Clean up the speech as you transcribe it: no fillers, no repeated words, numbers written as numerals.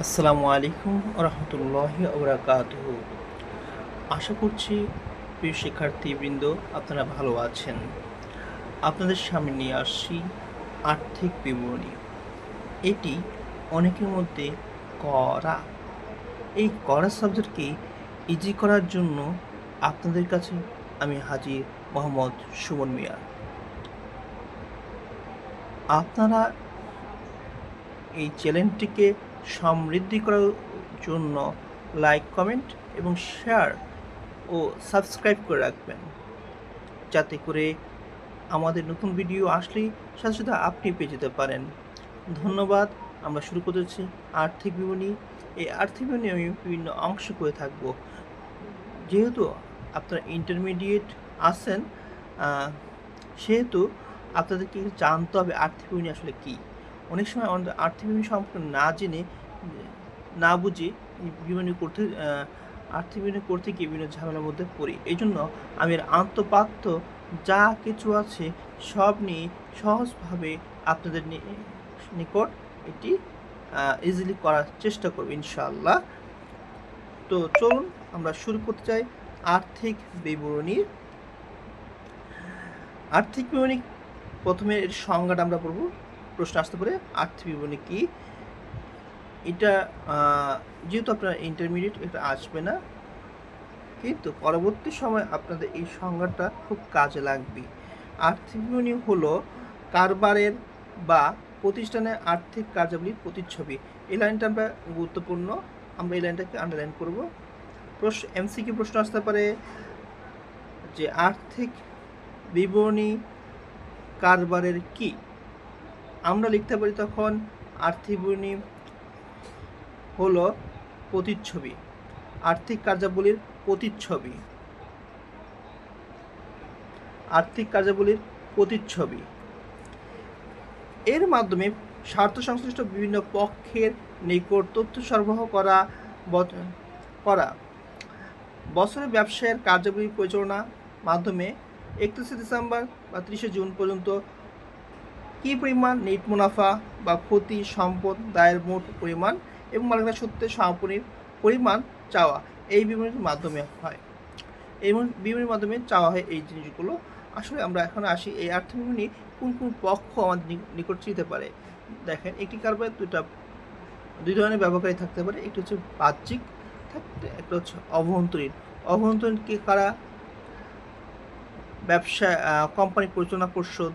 আসসালামু আলাইকুম রহমতুল্লাহি ওবরাকাতুহু। আশা করছি প্রিয় শিক্ষার্থীবৃন্দ আপনারা ভালো আছেন। আপনাদের সামনে নিয়ে আসছি আর্থিক বিবরণী। এটি অনেকের মধ্যে করা এই করা সাবজেক্টকে ইজি করার জন্য আপনাদের কাছে আমি হাজির মোহাম্মদ সুমন মিয়া। আপনারা এই চ্যানেলটিকে সমৃদ্ধি করার জন্য লাইক, কমেন্ট এবং শেয়ার ও সাবস্ক্রাইব করে রাখবেন, যাতে করে আমাদের নতুন ভিডিও আসলেই সাথে সাথে আপনি পেয়ে যেতে পারেন। ধন্যবাদ। আমরা শুরু করতেছি আর্থিক বিবরণী। এই আর্থিক বিবরণী আমি বিভিন্ন অংশ করে থাকব। যেহেতু আপনারা ইন্টারমিডিয়েট আছেন, সেহেতু আপনাদেরকে জানতে হবে আর্থিক বিবরণী আসলে কী। অনেক সময় আমাদের আর্থিক বিবরণী সম্পর্কে না জেনে, না বুঝে বিবরণী করতে আর্থিক বিবরণী করতে গিয়ে বিভিন্ন ঝামেলার মধ্যে পড়ি। এই জন্য আমি এর আন্তপাত্য যা কিছু আছে সব নিয়ে সহজভাবে আপনাদের নিকট এটি ইজিলি করার চেষ্টা করব ইনশাআল্লাহ। তো চলুন আমরা শুরু করতে চাই আর্থিক বিবরণী। আর্থিক বিবরণী প্রথমে এর সংজ্ঞাটা আমরা পড়ব। প্রশ্ন আসতে পারে আর্থিক বিবরণী কী। এটা যেহেতু আপনারা ইন্টারমিডিয়েট, এটা আসবে না, কিন্তু পরবর্তী সময় আপনাদের এই সংজ্ঞাটা খুব কাজে লাগবে। আর্থিক বিবরণী হলো কারবারের বা প্রতিষ্ঠানের আর্থিক কার্যাবলীর প্রতিচ্ছবি। এই লাইনটা আমরা গুরুত্বপূর্ণ, আমরা এই লাইনটাকে আন্ডারলাইন করব। এমসিকিউ প্রশ্ন আসতে পারে যে আর্থিক বিবরণী কারবারের কি। আমরা লিখতে পারি তখন আর্থিক বিবরণী হলো প্রতিচ্ছবি, আর্থিক কার্যাবলীর প্রতিচ্ছবি, আর্থিক কার্যাবলীর প্রতিচ্ছবি। এর মাধ্যমে স্বার্থ সংশ্লিষ্ট বিভিন্ন পক্ষের নিকট তথ্য সরবরাহ করা বছরের ব্যবসায়ের কার্যাবলী পরিচালনার মাধ্যমে 31শে ডিসেম্বর বা 30শে জুন পর্যন্ত কী পরিমাণ নেট মুনাফা বা ক্ষতি, সম্পদ দায়ের মোট পরিমাণ এবং মালিকানা সত্ত্বের সমাপনীর পরিমাণ চাওয়া এই বিবরণীর মাধ্যমে হয়। এই বিবরণীর মাধ্যমে চাওয়া হয় এই জিনিসগুলো। আসলে আমরা এখন আসি এই আর্থিক বিবরণী কোন কোন পক্ষ আমাদের নিকট চিনতে পারে। দেখেন, একটি কারবারে দুই ধরনের ব্যবহারকারী থাকতে পারে। একটি হচ্ছে বাহ্যিক থাকতে, একটা হচ্ছে অভ্যন্তরীণ। অভ্যন্তরীণ কে কারা? ব্যবসা কোম্পানি পরিচালনা পর্ষদ,